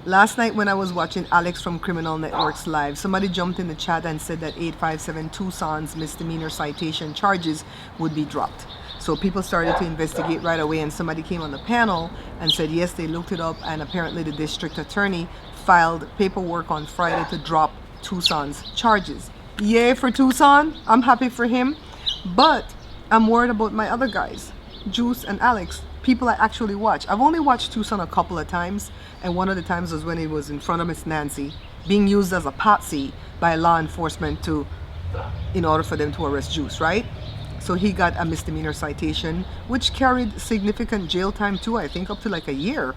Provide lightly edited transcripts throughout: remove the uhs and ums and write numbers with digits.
Last night when I was watching Alex from Criminal Networks live, somebody jumped in the chat and said that 857 Tucson's misdemeanor citation charges would be dropped. So people started to investigate right away, and somebody came on the panel and said yes, they looked it up, and apparently the district attorney filed paperwork on Friday to drop Tucson's charges. Yay for Tucson. I'm happy for him, but I'm worried about my other guys, Juice and Alex, people I actually watch. I've only watched Tucson a couple of times, and one of the times was when he was in front of Miss Nancy being used as a patsy by law enforcement in order for them to arrest Juice, right? So he got a misdemeanor citation, which carried significant jail time too, I think up to like a year.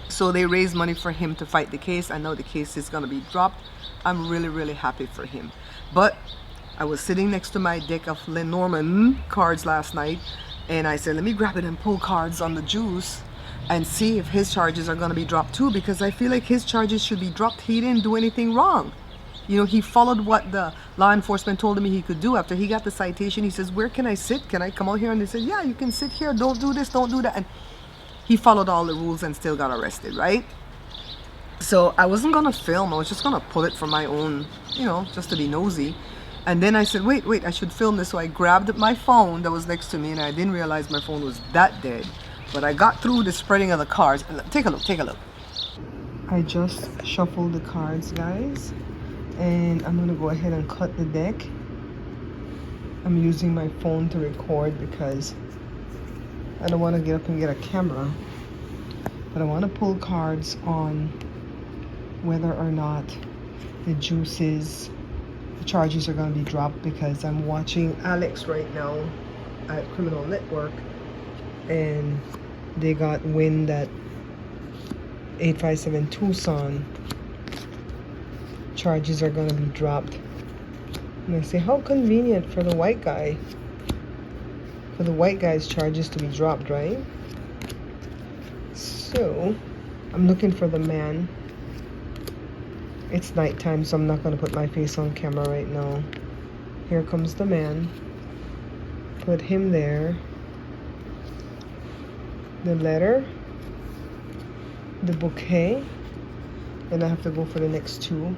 So they raised money for him to fight the case. I know the case is going to be dropped. I'm really happy for him. But I was sitting next to my deck of Lenormand cards last night, and I said, let me grab it and pull cards on the Juice and see if his charges are going to be dropped too, because I feel like his charges should be dropped. He didn't do anything wrong. You know, he followed what the law enforcement told him he could do. After he got the citation, he says, where can I sit? Can I come out here? And they said, yeah, you can sit here. Don't do this, don't do that. And he followed all the rules and still got arrested, right? So I wasn't going to film. I was just going to pull it for my own, you know, just to be nosy. And then I said, wait, I should film this. So I grabbed my phone that was next to me, and I didn't realize my phone was that dead. But I got through the spreading of the cards. Take a look. I just shuffled the cards, guys. And I'm going to go ahead and cut the deck. I'm using my phone to record because I don't want to get up and get a camera. But I want to pull cards on whether or not the charges are going to be dropped, because I'm watching Alex right now at Criminal Network, and they got wind that 857 Tucson charges are going to be dropped. And I say, how convenient for the white guy, for the white guy's charges to be dropped, right? So I'm looking for the man. It's nighttime, so I'm not going to put my face on camera right now. Here comes the man. Put him there. The letter. The bouquet. Then I have to go for the next two.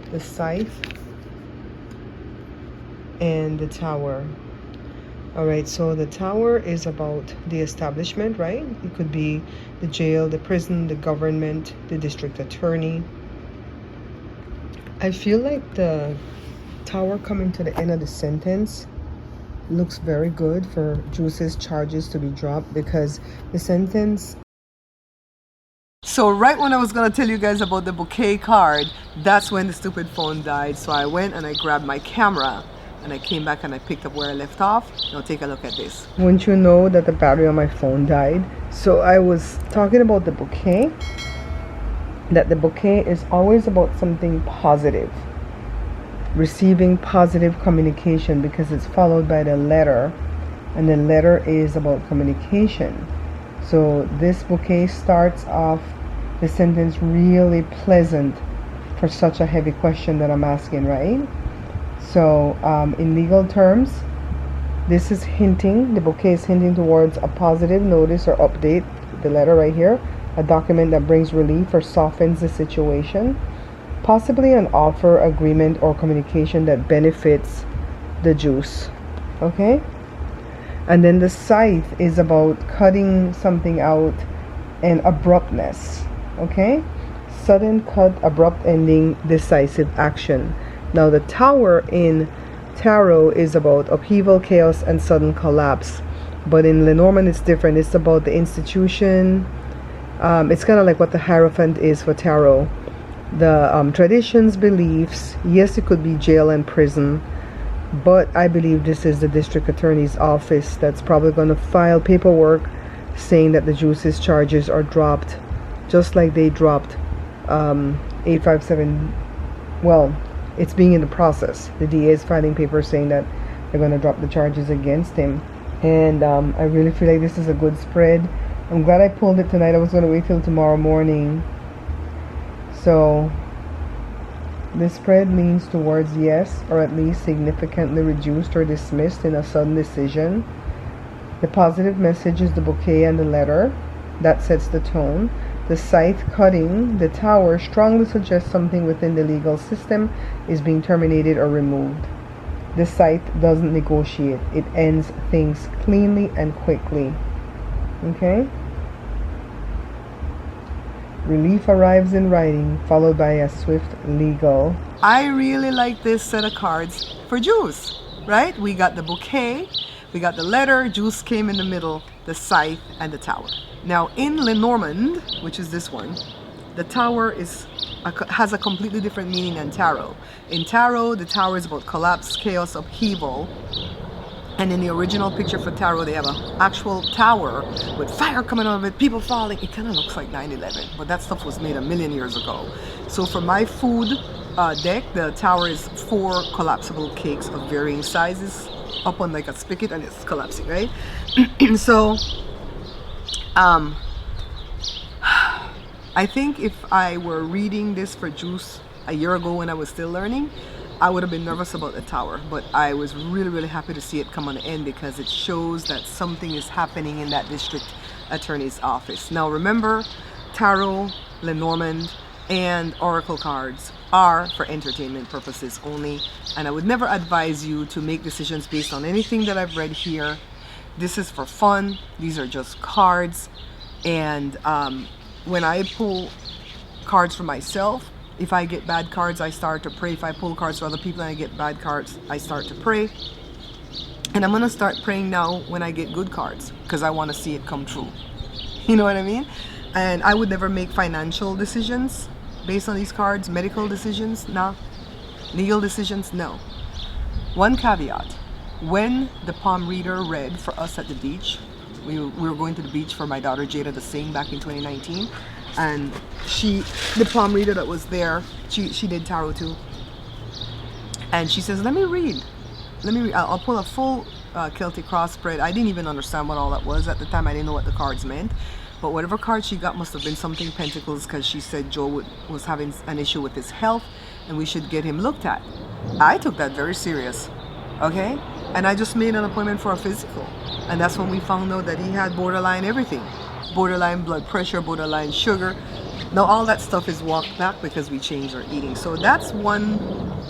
The scythe. And the tower. Alright, so the tower is about the establishment, right? It could be the jail, the prison, the government, the district attorney. I feel like the tower coming to the end of the sentence looks very good for Juice's charges to be dropped, because the sentence... So right when I was going to tell you guys about the bouquet card, that's when the stupid phone died. So I went and I grabbed my camera, and I came back and I picked up where I left off. Now take a look at this. Wouldn't you know that the battery on my phone died? So I was talking about the bouquet. That the bouquet is always about something positive, receiving positive communication, because it's followed by the letter, and the letter is about communication. So this bouquet starts off the sentence really pleasant for such a heavy question that I'm asking, right? So in legal terms, this is hinting, the bouquet is hinting towards a positive notice or update, the letter right here, a document that brings relief or softens the situation, possibly an offer, agreement, or communication that benefits the Juice. Okay? And then the scythe is about cutting something out and abruptness. Okay? Sudden cut, abrupt ending, decisive action. Now the tower in tarot is about upheaval, chaos, and sudden collapse. But in Lenormand it's different. It's about the institution. It's kind of like what the Hierophant is for tarot. The traditions, beliefs. Yes, it could be jail and prison, but I believe this is the district attorney's office that's probably going to file paperwork saying that the Juice's charges are dropped, just like they dropped 857. Well, it's being in the process. The DA is filing papers saying that they're going to drop the charges against him, and I really feel like this is a good spread. I'm glad I pulled it tonight. I was going to wait till tomorrow morning. So this spread leans towards yes, or at least significantly reduced or dismissed in a sudden decision. The positive message is the bouquet and the letter. That sets the tone. The scythe cutting the tower strongly suggests something within the legal system is being terminated or removed. The scythe doesn't negotiate. It ends things cleanly and quickly. Okay? Relief arrives in writing, followed by a swift legal. I really like this set of cards for Juice, right? We got the bouquet, we got the letter, Juice came in the middle, the scythe, and the tower. Now in Lenormand, which is this one, the tower has a completely different meaning than tarot. In tarot, the tower is about collapse, chaos, upheaval. And in the original picture for tarot, they have an actual tower with fire coming out of it, people falling. It kind of looks like 9/11, but that stuff was made a million years ago. So for my food deck, the tower is 4 collapsible cakes of varying sizes up on like a spigot, and it's collapsing, right? So I think if I were reading this for Juice a year ago when I was still learning, I would have been nervous about the tower, but I was really, really happy to see it come on the end because it shows that something is happening in that district attorney's office. Now remember, tarot, Lenormand, and oracle cards are for entertainment purposes only, and I would never advise you to make decisions based on anything that I've read here. This is for fun. These are just cards, and when I pull cards for myself, if I get bad cards, I start to pray. If I pull cards for other people and I get bad cards, I start to pray. And I'm going to start praying now when I get good cards because I want to see it come true. You know what I mean? And I would never make financial decisions based on these cards. Medical decisions, no. Legal decisions, no. One caveat. When the palm reader read for us at the beach, we were going to the beach for my daughter Jada to sing back in 2019. And the palm reader that was there, she did tarot too. And she says, let me read. I'll pull a full Celtic cross spread. I didn't even understand what all that was at the time. I didn't know what the cards meant. But whatever card she got must have been something Pentacles, because she said Joe was having an issue with his health and we should get him looked at. I took that very serious. Okay? And I just made an appointment for a physical. And that's when we found out that he had borderline everything. Borderline blood pressure, borderline sugar. Now all that stuff is walked back because we changed our eating. So that's one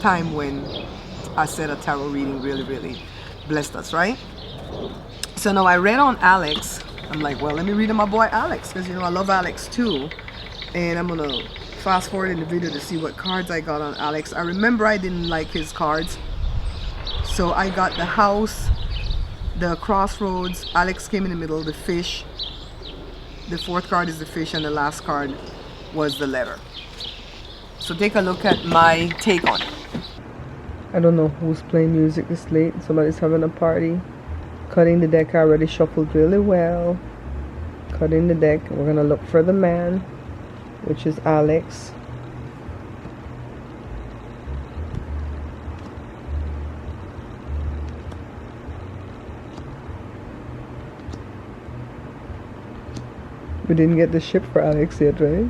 time when I said a tarot reading really, really blessed us, right? So now I read on Alex. I'm like, well, let me read on my boy Alex, because you know I love Alex too. And I'm gonna fast forward in the video to see what cards I got on Alex. I remember I didn't like his cards, so I got the house, the crossroads, Alex came in the middle, the fish. The 4th card is the fish, and the last card was the letter. So take a look at my take on it. I don't know who's playing music this late. Somebody's having a party. Cutting the deck, I already shuffled really well. Cutting the deck. We're going to look for the man, which is Alex. We didn't get the ship for Alex yet, right?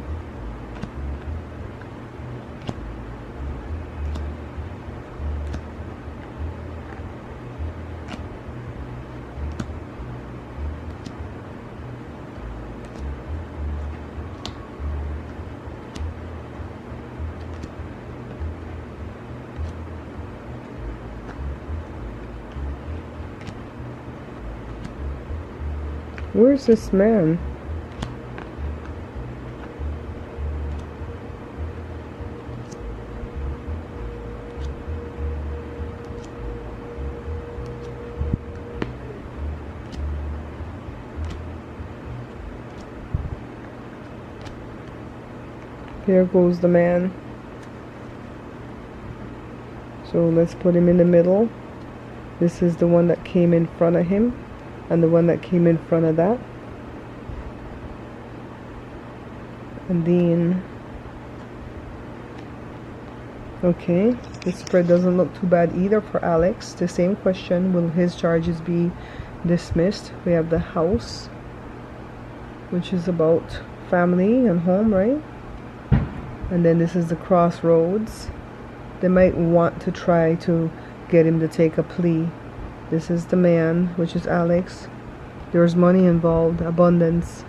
Where's this man? Here goes the man. So let's put him in the middle. This is the one that came in front of him, and the one that came in front of that. And then, okay, this spread doesn't look too bad either for Alex. The same question, will his charges be dismissed? We have the house, which is about family and home, right? And then this is the crossroads. They might want to try to get him to take a plea. This is the man, which is Alex. There's money involved, abundance.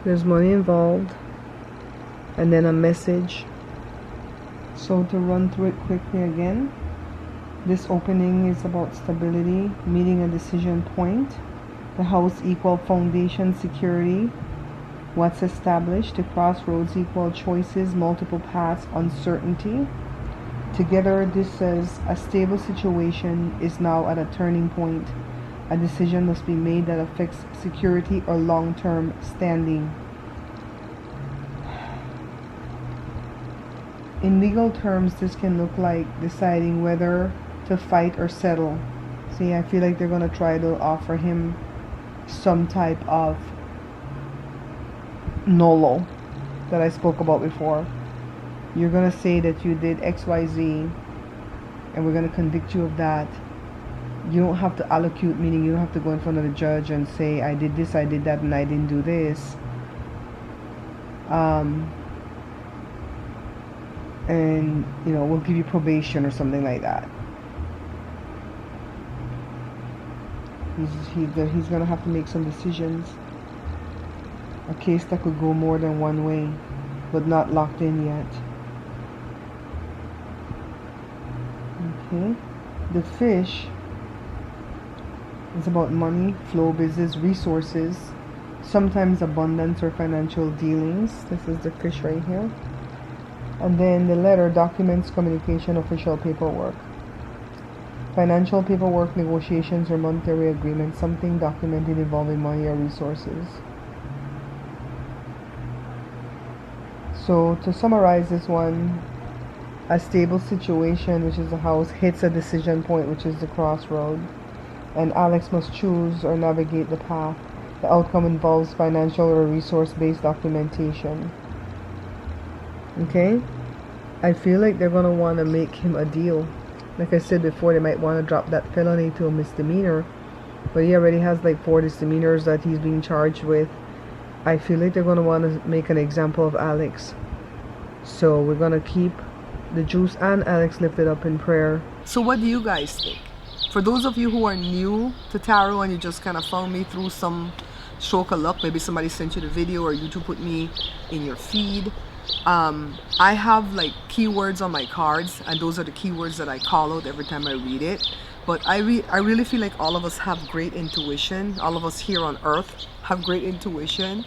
There's money involved. And then a message. So to run through it quickly again, this opening is about stability, meeting a decision point. The house equal foundation, security, what's established. The crossroads equal choices, multiple paths, uncertainty. Together, this says a stable situation is now at a turning point. A decision must be made that affects security or long-term standing. In legal terms, this can look like deciding whether to fight or settle. See, I feel like they're going to try to offer him some type of NOLO that I spoke about before. You're going to say that you did XYZ and we're going to convict you of that. You don't have to allocute, meaning you don't have to go in front of the judge and say, I did this, I did that, and I didn't do this. And, you know, we'll give you probation or something like that. He's going to have to make some decisions. A case that could go more than one way, but not locked in yet. Okay. The fish is about money, flow, business, resources, sometimes abundance or financial dealings. This is the fish right here. And then the letter, documents, communication, official paperwork. Financial paperwork, negotiations, or monetary agreements, something documented involving money or resources. So to summarize this one, a stable situation, which is the house, hits a decision point, which is the crossroad, and Alex must choose or navigate the path. The outcome involves financial or resource-based documentation. Okay? I feel like they're going to want to make him a deal. Like I said before, they might want to drop that felony to a misdemeanor, but he already has like 4 misdemeanors that he's being charged with. I feel like they're going to want to make an example of Alex. So we're going to keep the Juice and Alex lifted up in prayer. So what do you guys think? For those of you who are new to tarot and you just kind of found me through some stroke of luck, maybe somebody sent you the video or YouTube put me in your feed. I have like keywords on my cards, and those are the keywords that I call out every time I read it. But I really feel like all of us have great intuition. All of us here on earth have great intuition,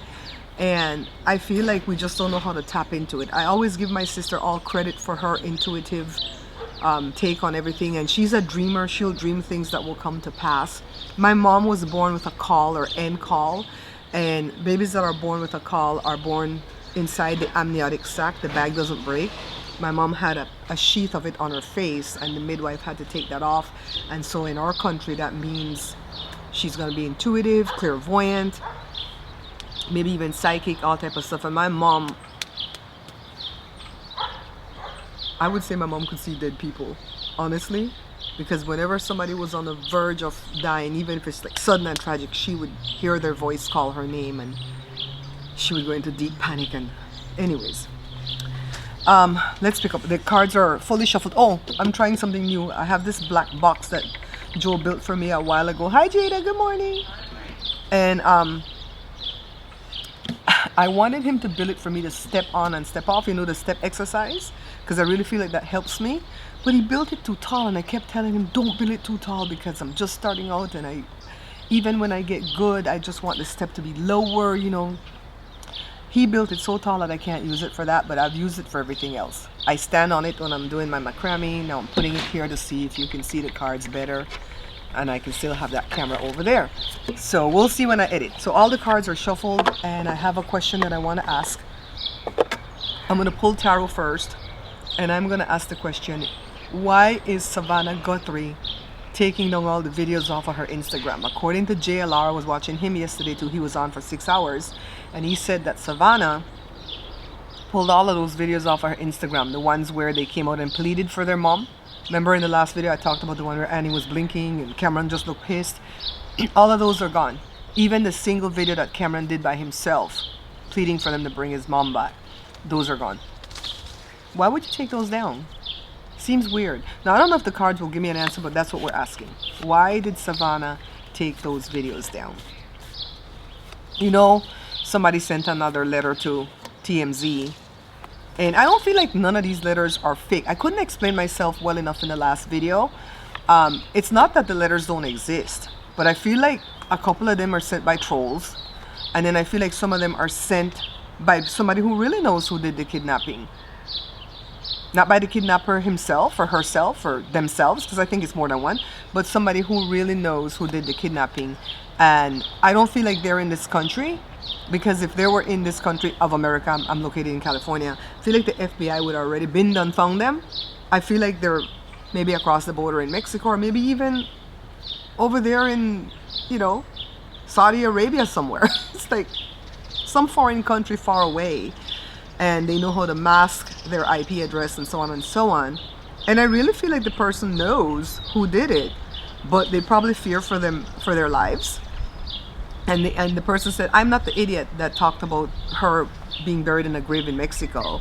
and I feel like we just don't know how to tap into it. I always give my sister all credit for her intuitive take on everything, and she's a dreamer. She'll dream things that will come to pass. My mom was born with a call or end call, and babies that are born with a call are born inside the amniotic sac. The bag doesn't break. My mom had a sheath of it on her face, and the midwife had to take that off. And so in our country, that means she's going to be intuitive, clairvoyant, maybe even psychic, all type of stuff. And my mom, I would say my mom could see dead people, honestly, because whenever somebody was on the verge of dying, even if it's like sudden and tragic, she would hear their voice call her name, and she would go into deep panic. And anyways, let's pick up. The cards are fully shuffled. Oh, I'm trying something new. I have this black box that Joe built for me a while ago. Hi Jada, good morning. And I wanted him to build it for me to step on and step off, you know, the step exercise, because I really feel like that helps me. But he built it too tall, and I kept telling him, don't build it too tall, because I'm just starting out, and even when I get good, I just want the step to be lower, you know. He built it so tall that I can't use it for that, but I've used it for everything else. I stand on it when I'm doing my macrame. Now I'm putting it here to see if you can see the cards better, and I can still have that camera over there. So we'll see when I edit. So all the cards are shuffled, and I have a question that I want to ask. I'm going to pull tarot first, and I'm going to ask the question, why is Savannah Guthrie taking down all the videos off of her Instagram? According to JLR, I was watching him yesterday too. He was on for 6 hours, and he said that Savannah pulled all of those videos off of her Instagram, the ones where they came out and pleaded for their mom. Remember in the last video I talked about the one where Annie was blinking and Cameron just looked pissed? All of those are gone. Even the single video that Cameron did by himself, pleading for them to bring his mom back, those are gone. Why would you take those down? Seems weird. Now I don't know if the cards will give me an answer, but that's what we're asking. Why did Savannah take those videos down? You know, somebody sent another letter to TMZ. And I don't feel like none of these letters are fake. I couldn't explain myself well enough in the last video. It's not that the letters don't exist, but I feel like a couple of them are sent by trolls. And then I feel like some of them are sent by somebody who really knows who did the kidnapping. Not by the kidnapper himself or herself or themselves, because I think it's more than one, but somebody who really knows who did the kidnapping. And I don't feel like they're in this country, because if they were in this country of America, I'm located in California, I feel like the FBI would already been done found them. I feel like they're maybe across the border in Mexico, or maybe even over there in, you know, Saudi Arabia somewhere. It's like some foreign country far away, and they know how to mask their IP address and so on and so on. And I really feel like the person knows who did it, but they probably fear for their lives. And the person said, I'm not the idiot that talked about her being buried in a grave in Mexico.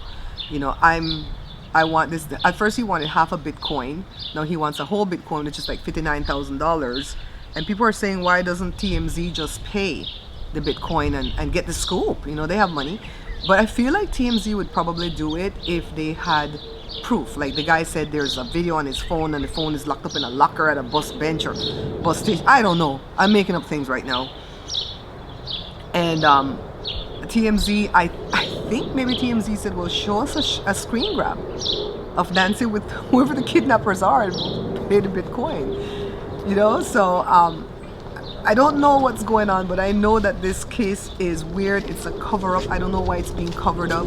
You know, I want this. At first he wanted half a Bitcoin. Now he wants a whole Bitcoin, which is like $59,000. And people are saying, why doesn't TMZ just pay the Bitcoin and get the scoop? You know, they have money. But I feel like TMZ would probably do it if they had proof. Like the guy said, there's a video on his phone and the phone is locked up in a locker at a bus bench or bus station. I don't know. I'm making up things right now. And TMZ, I think maybe TMZ said, well, show us a screen grab of dancing with whoever the kidnappers are and we'll pay the Bitcoin. You know, so I don't know what's going on, but I know that this case is weird. It's a cover-up. I don't know why it's being covered up.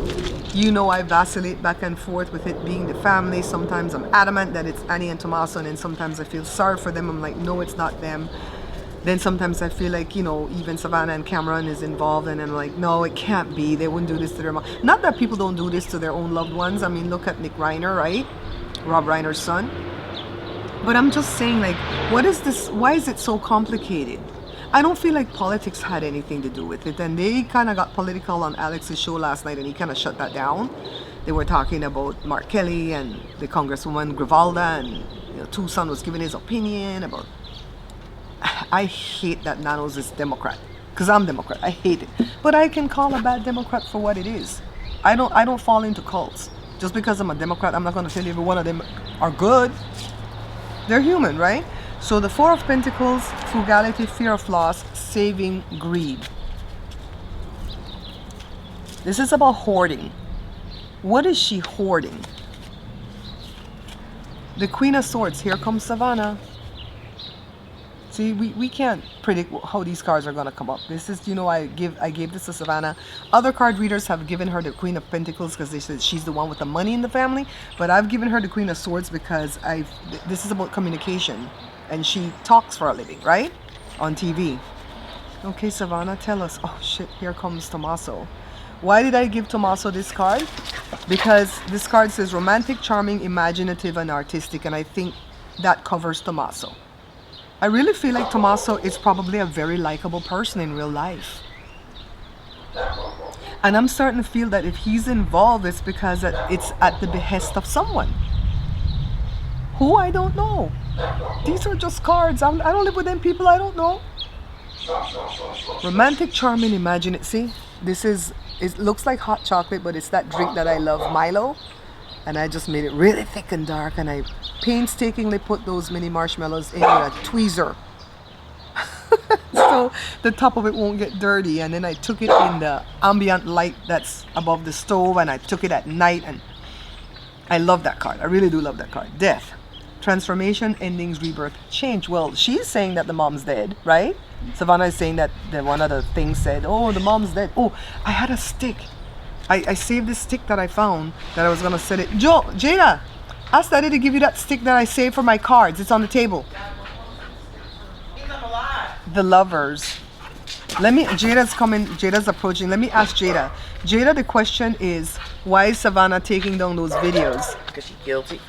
You know, I vacillate back and forth with it being the family. Sometimes I'm adamant that it's Annie and Tommaso, and then sometimes I feel sorry for them. I'm like, no, it's not them. Then sometimes I feel like, you know, even Savannah and Cameron is involved, and I'm like, no, it can't be. They wouldn't do this to their mom. Not that people don't do this to their own loved ones. I mean, look at Nick Reiner, right? Rob Reiner's son. But I'm just saying, like, what is this? Why is it so complicated? I don't feel like politics had anything to do with it. And they kind of got political on Alex's show last night, and he kind of shut that down. They were talking about Mark Kelly and the Congresswoman Grivalda, and you know, Tucson was giving his opinion about. I hate that Nanos is Democrat, because I'm Democrat. I hate it. But I can call a bad Democrat for what it is. I don't fall into cults. Just because I'm a Democrat, I'm not going to tell you every one of them are good. They're human, right? So the Four of Pentacles, frugality, fear of loss, saving, greed. This is about hoarding. What is she hoarding? The Queen of Swords. Here comes Savannah. See, we can't predict how these cards are going to come up. This is, you know, I gave this to Savannah. Other card readers have given her the Queen of Pentacles because they said she's the one with the money in the family. But I've given her the Queen of Swords because this is about communication. And she talks for a living, right? On TV. Okay, Savannah, tell us. Oh, shit, here comes Tommaso. Why did I give Tommaso this card? Because this card says romantic, charming, imaginative, and artistic. And I think that covers Tommaso. I really feel like Tommaso is probably a very likable person in real life. And I'm starting to feel that if he's involved, it's because it's at the behest of someone. Who? I don't know. These are just cards. I don't live with them people. I don't know. Romantic, charming, imaginative. See, it looks like hot chocolate, but it's that drink that I love, Milo. And I just made it really thick and dark, and I painstakingly put those mini marshmallows in with a tweezer. So the top of it won't get dirty. And then I took it in the ambient light that's above the stove, and I took it at night, and I love that card. I really do love that card. Death, transformation, endings, rebirth, change. Well, she's saying that the mom's dead, right? Savannah is saying that one of the things said, oh, the mom's dead. Oh, I had a stick. I saved this stick that I found that I was going to set it. Jada, ask Daddy to give you that stick that I saved for my cards. It's on the table. The Lovers. Jada's coming. Jada's approaching. Let me ask Jada. Jada, the question is, why is Savannah taking down those videos? Because she's guilty.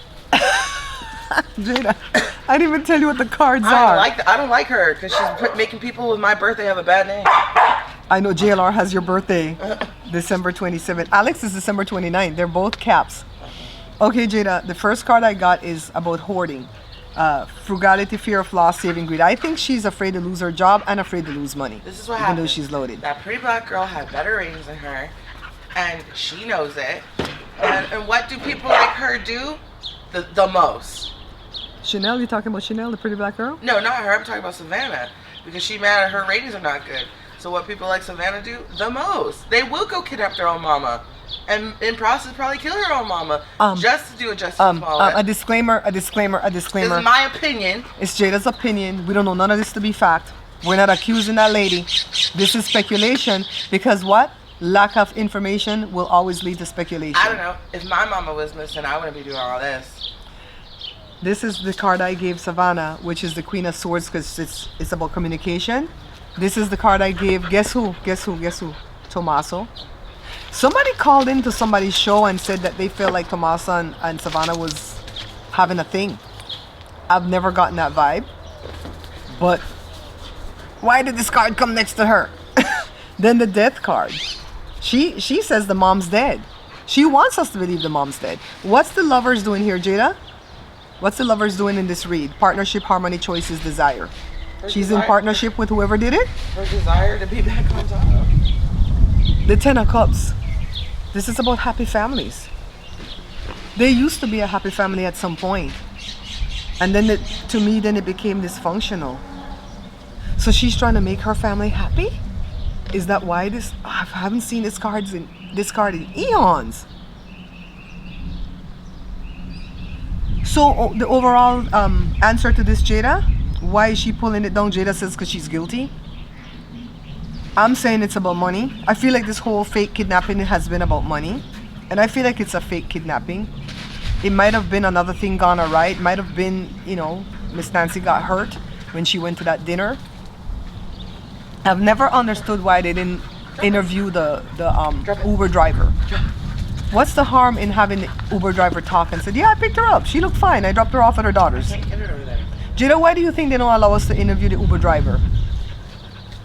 Jada, I didn't even tell you what the cards are. I don't like her because she's making people with my birthday have a bad name. I know JLR has your birthday, December 27th. Alex is December 29th. They're both caps. Okay, Jada, the first card I got is about hoarding. frugality, fear of loss, saving greed. I think she's afraid to lose her job and afraid to lose money. This is what even happened. though she's loaded. That pretty black girl had better ratings than her, and she knows it. And what do people like her do? The most. Chanel, you talking about Chanel, the pretty black girl? No, not her. I'm talking about Savannah, because she mad at her ratings are not good. So what people like Savannah do? The most. They will go kidnap their own mama, and in process probably kill her own mama, just to do a Justice Smollett. A disclaimer. This is my opinion. It's Jada's opinion. We don't know none of this to be fact. We're not accusing that lady. This is speculation, because what? Lack of information will always lead to speculation. I don't know. If my mama was missing, I wouldn't be doing all this. This is the card I gave Savannah, which is the Queen of Swords, because it's about communication. This is the card I gave. Guess who? Tommaso. Somebody called into somebody's show and said that they felt like Tommaso and Savannah was having a thing. I've never gotten that vibe. But why did this card come next to her? Then the death card. She says the mom's dead. She wants us to believe the mom's dead. What's the lovers doing here, Jada? What's the lovers doing in this read? Partnership, harmony, choices, desire. She's in partnership with whoever did it. Her desire to be back on top. The Ten of Cups. This is about happy families. They used to be a happy family at some point. And then to me, then it became dysfunctional. So she's trying to make her family happy? Is that why this? I haven't seen this card in eons. So the overall answer to this, Jada, why is she pulling it down? Jada says because she's guilty. I'm saying it's about money. I feel like this whole fake kidnapping has been about money. And I feel like it's a fake kidnapping. It might have been another thing gone awry. It might have been, Miss Nancy got hurt when she went to that dinner. I've never understood why they didn't interview the Uber driver. What's the harm in having the Uber driver talk and said, yeah, I picked her up. She looked fine. I dropped her off at her daughter's. I can't get her over there. Jada, why do you think they don't allow us to interview the Uber driver?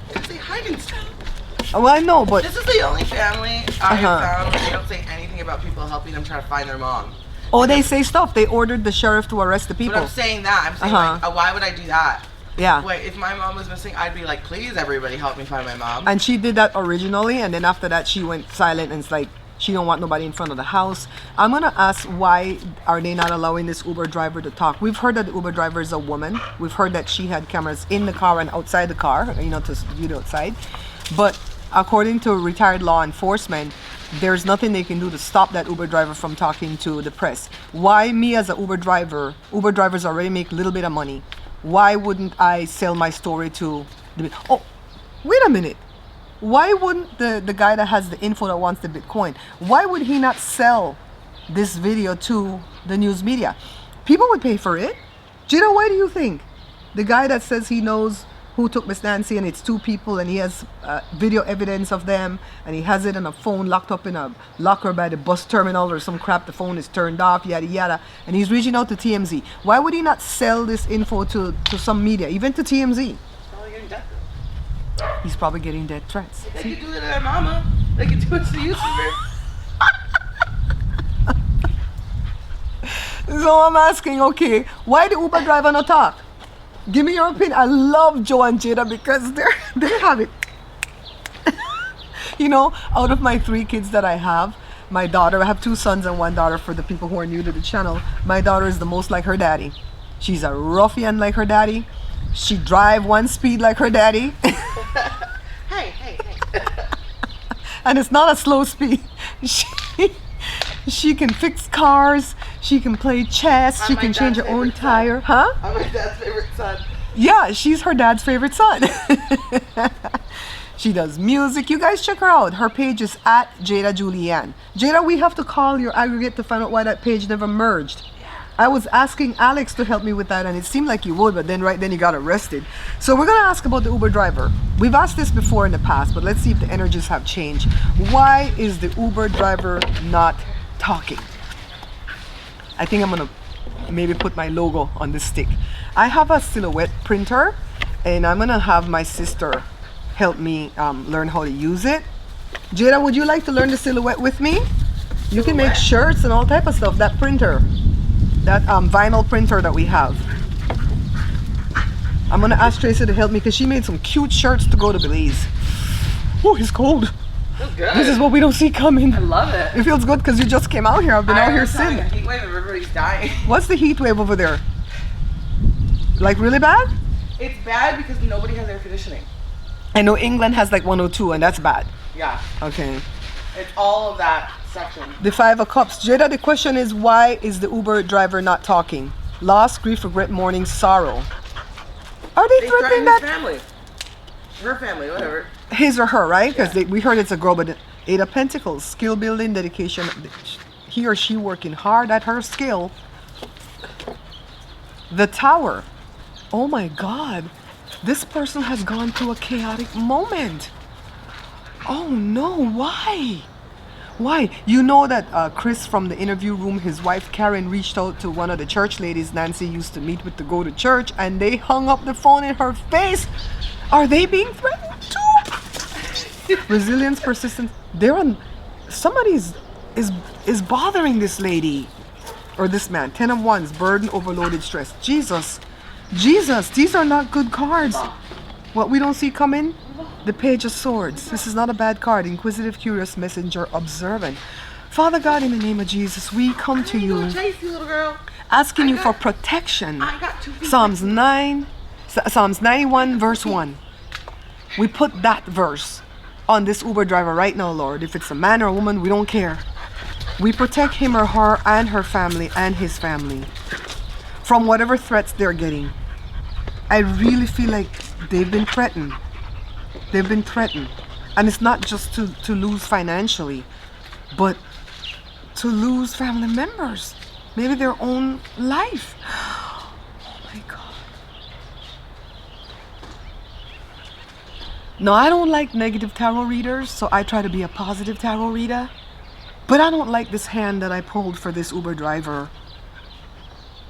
Because they hide and stuff. Well, I know, but... This is the only family I have found where they don't say anything about people helping them try to find their mom. Oh, they say stuff. They ordered the sheriff to arrest the people. But I'm saying that. I'm saying, why would I do that? Yeah. Wait, if my mom was missing, I'd be like, please, everybody, help me find my mom. And she did that originally, and then after that, she went silent, and it's like, she don't want nobody in front of the house. I'm going to ask, why are they not allowing this Uber driver to talk? We've heard that the Uber driver is a woman. We've heard that she had cameras in the car and outside the car, to view the outside. But according to retired law enforcement, there's nothing they can do to stop that Uber driver from talking to the press. Why me as an Uber driver? Uber drivers already make a little bit of money. Why wouldn't I sell my story to the... Oh, wait a minute. Why wouldn't the guy that has the info that wants the Bitcoin, why would he not sell this video to the news media? People would pay for it. Gina, why do you think? The guy that says he knows who took Miss Nancy and it's two people and he has video evidence of them and he has it on a phone locked up in a locker by the bus terminal or some crap, the phone is turned off, yada yada, and he's reaching out to TMZ. Why would he not sell this info to some media, even to TMZ? He's probably getting death threats. They could do it to their mama. They could do it to the YouTuber. So I'm asking, okay, why the Uber driver not talk? Give me your opinion. I love Joe and Jada because they have it. Out of my 3 kids that I have, my daughter, I have 2 sons and 1 daughter for the people who are new to the channel. My daughter is the most like her daddy. She's a ruffian like her daddy. She drive 1 speed like her daddy. Hey. And it's not a slow speed. She can fix cars. She can play chess. She can change her own tire. Huh? I'm my dad's favorite son. Yeah, she's her dad's favorite son. She does music. You guys check her out. Her page is at Jada Julianne. Jada, we have to call your aggregate to find out why that page never merged. I was asking Alex to help me with that, and it seemed like you would, but then right then you got arrested. So we're going to ask about the Uber driver. We've asked this before in the past, but let's see if the energies have changed. Why is the Uber driver not talking? I think I'm going to maybe put my logo on this stick. I have a silhouette printer, and I'm going to have my sister help me learn how to use it. Jada, would you like to learn the silhouette with me? You can make shirts and all type of stuff. That printer. That vinyl printer that we have. I'm gonna ask Tracy to help me because she made some cute shirts to go to Belize. Oh, it's cold. Feels good. This is what we don't see coming. I love it. It feels good because you just came out here. I've been out here since. A heat wave, everybody's dying. What's the heat wave over there? Like really bad? It's bad because nobody has air conditioning. I know England has like 102 and that's bad. Yeah. Okay. It's all of that section. The 5 of Cups. Jada, the question is, why is the Uber driver not talking? Loss, grief, regret, mourning, sorrow. Are they threatening that? His family. Her family, whatever. His or her, right? Because we heard it's a girl, but 8 of Pentacles. Skill building, dedication. He or she working hard at her skill. The Tower. Oh my God. This person has gone through a chaotic moment. Oh no, why? Why? You know that Chris from the interview room, his wife Karen reached out to one of the church ladies Nancy used to meet with to go to church, and they hung up the phone in her face. Are they being threatened too? Resilience, persistence. They're on. Somebody's is bothering this lady or this man. 10 of Wands, burden, overloaded, stress. Jesus, these are not good cards. What we don't see coming. The Page of Swords. This is not a bad card. Inquisitive, curious, messenger, observant. Father God, in the name of Jesus, we come to you, Chase you, little girl. asking you for protection. I got 2 feet. Psalms 91, verse 1. We put that verse on this Uber driver right now, Lord. If it's a man or a woman, we don't care. We protect him or her and her family and his family from whatever threats they're getting. I really feel like they've been threatened. They've been threatened. And it's not just to lose financially, but to lose family members. Maybe their own life. Oh my God. No, I don't like negative tarot readers, so I try to be a positive tarot reader. But I don't like this hand that I pulled for this Uber driver.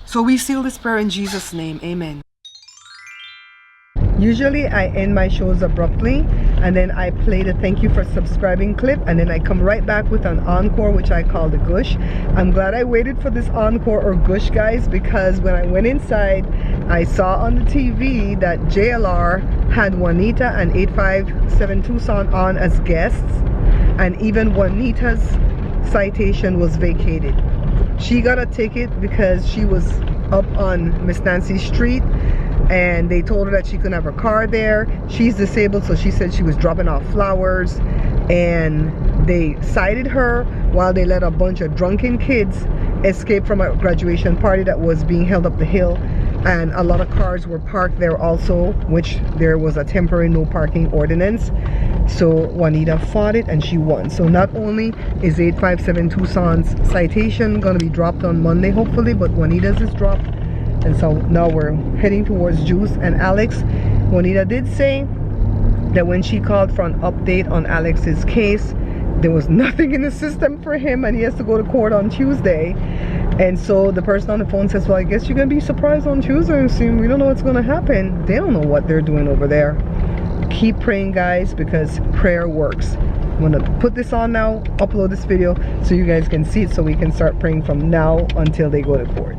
So we seal this prayer in Jesus' name. Amen. Usually I end my shows abruptly and then I play the thank you for subscribing clip, and then I come right back with an encore, which I call the gush. I'm glad I waited for this encore or gush, guys, because when I went inside I saw on the TV that JLR had Juanita and 857 Tucson on as guests, and even Juanita's citation was vacated. She got a ticket because she was up on Miss Nancy Street and they told her that she couldn't have her car there. She's disabled, so she said she was dropping off flowers, and they cited her while they let a bunch of drunken kids escape from a graduation party that was being held up the hill, and a lot of cars were parked there also, which there was a temporary no parking ordinance. So Juanita fought it and she won. So not only is 857 Tucson's citation going to be dropped on Monday hopefully, but Juanita's is dropped. And so now we're heading towards Juice and Alex. Juanita did say that when she called for an update on Alex's case, there was nothing in the system for him and he has to go to court on Tuesday. And so the person on the phone says, well, I guess you're going to be surprised on Tuesday and see, we don't know what's going to happen. They don't know what they're doing over there. Keep praying, guys, because prayer works. I'm going to put this on now, upload this video so you guys can see it, so we can start praying from now until they go to court.